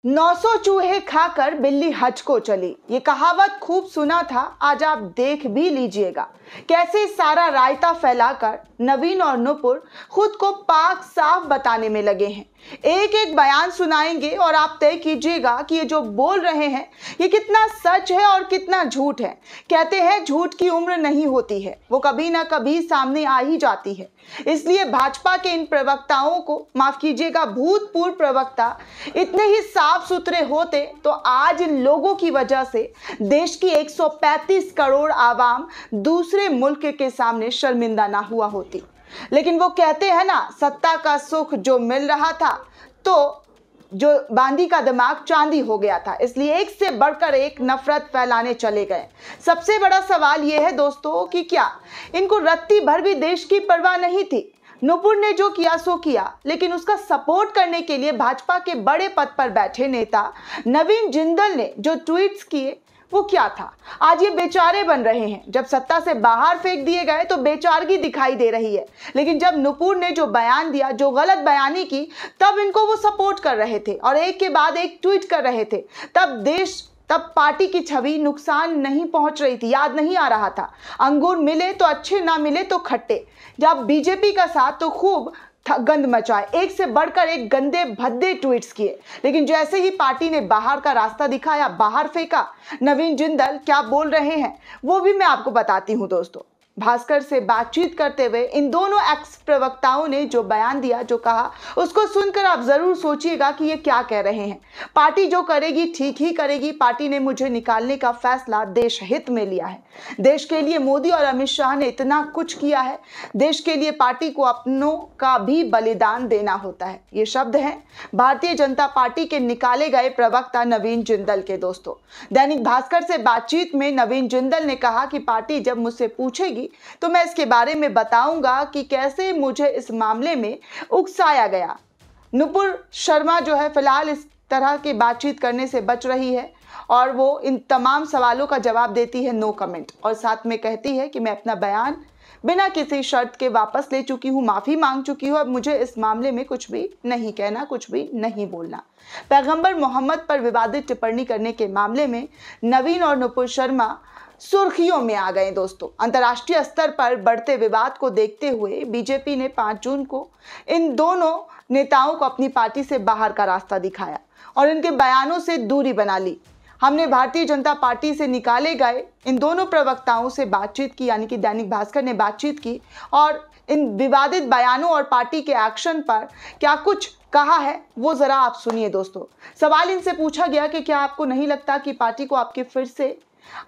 900 चूहे खाकर बिल्ली हज को चली। ये कहावत खूब सुना था, आज आप देख भी लीजिएगा कैसे सारा रायता फैलाकर नवीन और नुपुर खुद को पाक साफ बताने में लगे हैं। एक एक बयान सुनाएंगे और आप तय कीजिएगा कि ये जो बोल रहे हैं ये कितना सच है और कितना झूठ है। कहते हैं झूठ की उम्र नहीं होती है, वो कभी ना कभी सामने आ ही जाती है। इसलिए भाजपा के इन प्रवक्ताओं को, माफ कीजिएगा भूतपूर्व प्रवक्ता, इतने ही साफ सुथरे होते तो आज इन लोगों की वजह से देश की 135 करोड़ आवाम दूसरे मुल्क के सामने शर्मिंदा ना हुआ होती। लेकिन वो कहते हैं ना, सत्ता का सुख जो मिल रहा था तो जो बांदी का दिमाग चांदी हो गया था, इसलिए एक से बढ़कर एक नफरत फैलाने चले गए। सबसे बड़ा सवाल यह है दोस्तों कि क्या इनको रत्ती भर भी देश की परवाह नहीं थी? नुपुर ने जो किया सो किया, लेकिन उसका सपोर्ट करने के लिए भाजपा के बड़े पद पर बैठे नेता नवीन जिंदल ने जो ट्वीट्स किए वो क्या था? आज ये बेचारे बन रहे हैं। जब सत्ता से बाहर फेंक दिए गए तो बेचारगी दिखाई दे रही है, लेकिन जब नुपुर ने जो बयान दिया, जो गलत बयानी की, तब इनको वो सपोर्ट कर रहे थे और एक के बाद एक ट्वीट कर रहे थे। तब पार्टी की छवि नुकसान नहीं पहुंच रही थी, याद नहीं आ रहा था। अंगूर मिले तो अच्छे, ना मिले तो खट्टे। जब बीजेपी का साथ तो खूब गंद मचाए, एक से बढ़कर एक गंदे भद्दे ट्वीट्स किए, लेकिन जैसे ही पार्टी ने बाहर का रास्ता दिखाया, बाहर फेंका, नवीन जिंदल क्या बोल रहे हैं वो भी मैं आपको बताती हूं दोस्तों। भास्कर से बातचीत करते हुए इन दोनों एक्स प्रवक्ताओं ने जो बयान दिया, जो कहा, उसको सुनकर आप जरूर सोचिएगा कि ये क्या कह रहे हैं। पार्टी जो करेगी ठीक ही करेगी। पार्टी ने मुझे निकालने का फैसला देश हित में लिया है। देश के लिए मोदी और अमित शाह ने इतना कुछ किया है, देश के लिए पार्टी को अपनों का भी बलिदान देना होता है। ये शब्द हैं भारतीय जनता पार्टी के निकाले गए प्रवक्ता नवीन जिंदल के दोस्तों। दैनिक भास्कर से बातचीत में नवीन जिंदल ने कहा कि पार्टी जब मुझसे पूछेगी तो मैं इसके बारे में बताऊंगा कि कैसे मुझे इस मामले में उकसाया गया। नुपुर शर्मा जो है फिलहाल इस तरह की बातचीत करने से बच रही है और वो इन तमाम सवालों का जवाब देती है नो कमेंट, और साथ में कहती है कि मैं अपना बयान बिना किसी शर्त के वापस ले चुकी हूँ, माफी मांग चुकी हूँ, अब मुझे इस मामले में कुछ भी नहीं कहना, कुछ भी नहीं बोलना। पैगंबर मोहम्मद पर विवादित टिप्पणी करने के मामले में नवीन और नुपुर शर्मा सुर्खियों में आ गए दोस्तों। अंतर्राष्ट्रीय स्तर पर बढ़ते विवाद को देखते हुए बीजेपी ने 5 जून को इन दोनों नेताओं को अपनी पार्टी से बाहर का रास्ता दिखाया और इनके बयानों से दूरी बना ली। हमने भारतीय जनता पार्टी से निकाले गए इन दोनों प्रवक्ताओं से बातचीत की, यानी कि दैनिक भास्कर ने बातचीत की और इन विवादित बयानों और पार्टी के एक्शन पर क्या कुछ कहा है वो जरा आप सुनिए दोस्तों। सवाल इनसे पूछा गया कि क्या आपको नहीं लगता कि पार्टी को आपके फिर से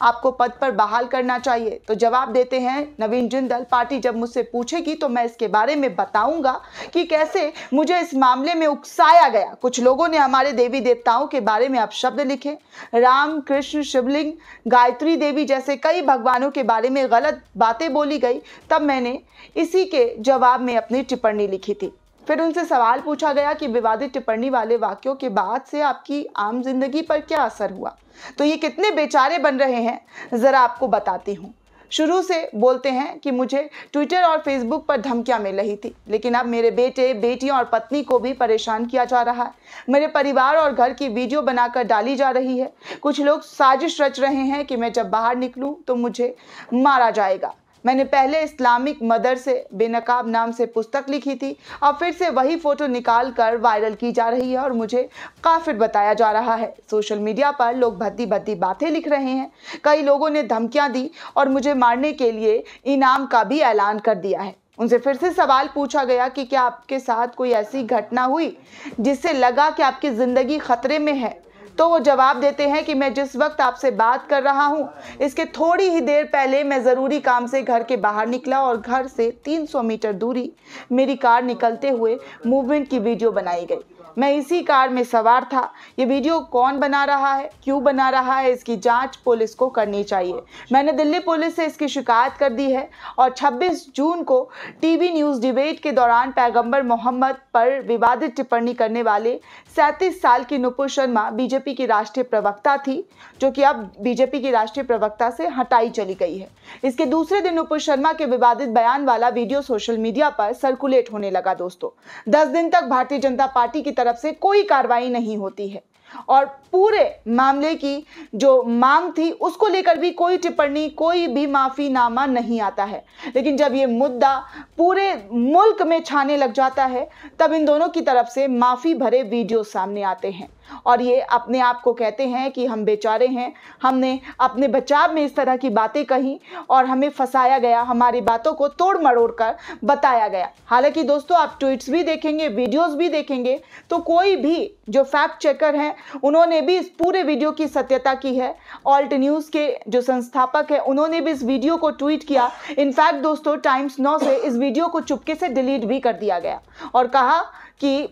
आपको पद पर बहाल करना चाहिए? तो जवाब देते हैं नवीन जिंदल, पार्टी जब मुझसे पूछेगी तो मैं इसके बारे में बताऊंगा कि कैसे मुझे इस मामले में उकसाया गया। कुछ लोगों ने हमारे देवी देवताओं के बारे में अपशब्द लिखे, राम, कृष्ण, शिवलिंग, गायत्री देवी जैसे कई भगवानों के बारे में गलत बातें बोली गई। तब मैंने इसी के जवाब में अपनी टिप्पणी लिखी थी। फिर उनसे सवाल पूछा गया कि विवादित टिप्पणी वाले वाक्यों के बाद से आपकी आम जिंदगी पर क्या असर हुआ? तो ये कितने बेचारे बन रहे हैं जरा आपको बताती हूँ। शुरू से बोलते हैं कि मुझे ट्विटर और फेसबुक पर धमकियां मिल रही थी, लेकिन अब मेरे बेटे, बेटियों और पत्नी को भी परेशान किया जा रहा है। मेरे परिवार और घर की वीडियो बनाकर डाली जा रही है। कुछ लोग साजिश रच रहे हैं कि मैं जब बाहर निकलूं तो मुझे मारा जाएगा। मैंने पहले इस्लामिक मदर से बेनकाब नाम से पुस्तक लिखी थी और फिर से वही फोटो निकाल कर वायरल की जा रही है और मुझे काफिर बताया जा रहा है। सोशल मीडिया पर लोग भद्दी भद्दी बातें लिख रहे हैं। कई लोगों ने धमकियां दी और मुझे मारने के लिए इनाम का भी ऐलान कर दिया है। उनसे फिर से सवाल पूछा गया कि क्या आपके साथ कोई ऐसी घटना हुई जिससे लगा कि आपकी जिंदगी खतरे में है? तो वो जवाब देते हैं कि मैं जिस वक्त आपसे बात कर रहा हूँ इसके थोड़ी ही देर पहले मैं ज़रूरी काम से घर के बाहर निकला और घर से 300 मीटर दूरी मेरी कार निकलते हुए मूवमेंट की वीडियो बनाई गई। मैं इसी कार में सवार था। ये वीडियो कौन बना रहा है, क्यों बना रहा है, इसकी जांच पुलिस को करनी चाहिए। मैंने दिल्ली पुलिस से इसकी शिकायत कर दी है और 26 जून को टीवी न्यूज़ डिबेट के दौरान पैगंबर मोहम्मद पर विवादित टिप्पणी करने वाले 37 साल की नुपुर शर्मा बीजेपी की राष्ट्रीय प्रवक्ता थी, जो कि अब बीजेपी की राष्ट्रीय प्रवक्ता से हटाई चली गई है। इसके दूसरे दिन नुपुर शर्मा के विवादित बयान वाला वीडियो सोशल मीडिया पर सर्कुलेट होने लगा दोस्तों। 10 दिन तक भारतीय जनता पार्टी की तरफ से कोई कार्रवाई नहीं होती है। और पूरे मामले की जो मांग थी उसको लेकर भी कोई टिप्पणी, कोई भी माफीनामा नहीं आता है। लेकिन जब ये मुद्दा पूरे मुल्क में छाने लग जाता है तब इन दोनों की तरफ से माफी भरे वीडियो सामने आते हैं और ये अपने आप को कहते हैं कि हम बेचारे हैं, हमने अपने बचाव में इस तरह की बातें कही और हमें फंसाया गया, हमारी बातों को तोड़ मरोड़ कर बताया गया। हालांकि दोस्तों आप ट्वीट्स भी देखेंगे, वीडियोस भी देखेंगे तो कोई भी जो फैक्ट चेकर हैं उन्होंने भी इस पूरे वीडियो की सत्यता की है। ऑल्ट न्यूज़ के जो संस्थापक है उन्होंने भी इस वीडियो को ट्वीट किया। इनफैक्ट दोस्तों टाइम्स नाउ से इस वीडियो को चुपके से डिलीट भी कर दिया गया और कहा कि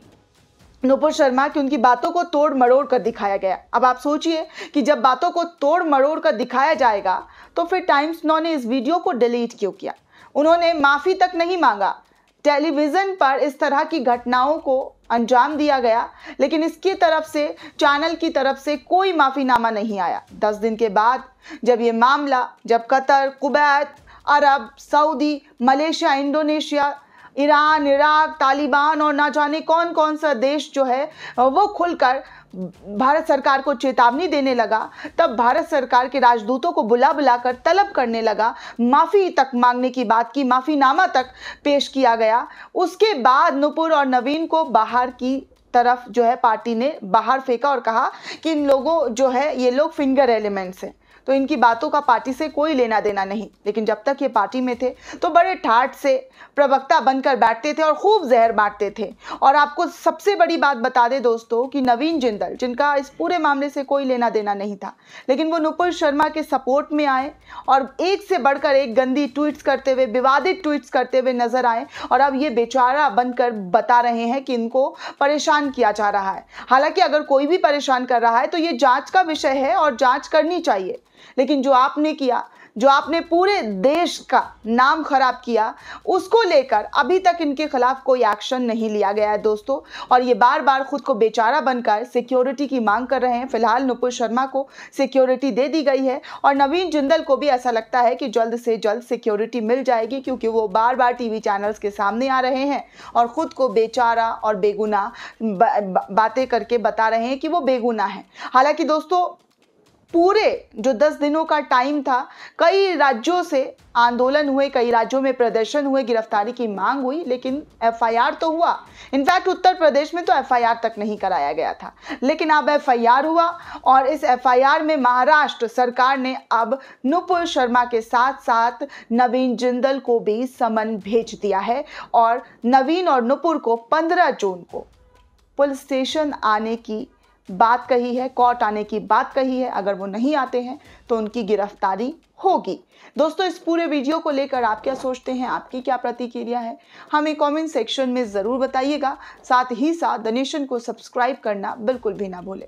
नुपुर शर्मा की उनकी बातों को तोड़ मरोड़ कर दिखाया गया। अब आप सोचिए कि जब बातों को तोड़ मरोड़ कर दिखाया जाएगा तो फिर टाइम्स नाउ ने इस वीडियो को डिलीट क्यों किया? उन्होंने माफ़ी तक नहीं मांगा। टेलीविज़न पर इस तरह की घटनाओं को अंजाम दिया गया लेकिन इसकी तरफ से, चैनल की तरफ से कोई माफ़ीनामा नहीं आया। 10 दिन के बाद जब ये मामला, जब Qatar, Kuwait, Arab, Saudi, Malaysia, Indonesia, Iran, Iraq, Taliban और ना जाने कौन कौन सा देश जो है वो खुलकर भारत सरकार को चेतावनी देने लगा, तब भारत सरकार के राजदूतों को बुला बुलाकर तलब करने लगा, माफ़ी तक मांगने की बात की, माफ़ीनामा तक पेश किया गया। उसके बाद नुपुर और नवीन को बाहर की तरफ जो है पार्टी ने बाहर फेंका और कहा कि इन लोगों जो है ये लोग फिंगर एलिमेंट्स हैं, तो इनकी बातों का पार्टी से कोई लेना देना नहीं। लेकिन जब तक ये पार्टी में थे तो बड़े ठाठ से प्रवक्ता बनकर बैठते थे और खूब जहर बांटते थे। और आपको सबसे बड़ी बात बता दें दोस्तों कि नवीन जिंदल, जिनका इस पूरे मामले से कोई लेना देना नहीं था, लेकिन वो नुपुर शर्मा के सपोर्ट में आए और एक से बढ़कर एक गंदी ट्वीट्स करते हुए, विवादित ट्वीट्स करते हुए नजर आए और अब ये बेचारा बनकर बता रहे हैं कि इनको परेशान किया जा रहा है। हालांकि अगर कोई भी परेशान कर रहा है तो ये जांच का विषय है और जांच करनी चाहिए, लेकिन जो आपने किया, जो आपने पूरे देश का नाम खराब किया, उसको लेकर अभी तक इनके खिलाफ कोई एक्शन नहीं लिया गया है दोस्तों। और ये बार बार खुद को बेचारा बनकर सिक्योरिटी की मांग कर रहे हैं। फिलहाल नुपुर शर्मा को सिक्योरिटी दे दी गई है और नवीन जिंदल को भी ऐसा लगता है कि जल्द से जल्द सिक्योरिटी मिल जाएगी, क्योंकि वो बार बार टीवी चैनल्स के सामने आ रहे हैं और खुद को बेचारा और बेगुनाह बातें करके बता रहे हैं कि वो बेगुनाह है। हालांकि दोस्तों पूरे जो 10 दिनों का टाइम था, कई राज्यों से आंदोलन हुए, कई राज्यों में प्रदर्शन हुए, गिरफ्तारी की मांग हुई, लेकिन एफआईआर तो हुआ। इनफैक्ट उत्तर प्रदेश में तो एफआईआर तक नहीं कराया गया था, लेकिन अब एफआईआर हुआ और इस एफआईआर में महाराष्ट्र सरकार ने अब नुपुर शर्मा के साथ साथ नवीन जिंदल को भी समन भेज दिया है और नवीन और नुपुर को 15 जून को पुलिस स्टेशन आने की बात कही है, कोर्ट आने की बात कही है। अगर वो नहीं आते हैं तो उनकी गिरफ्तारी होगी। दोस्तों इस पूरे वीडियो को लेकर आप क्या सोचते हैं, आपकी क्या प्रतिक्रिया है, हमें कमेंट सेक्शन में ज़रूर बताइएगा। साथ ही साथ द नेशन को सब्सक्राइब करना बिल्कुल भी ना भूलें।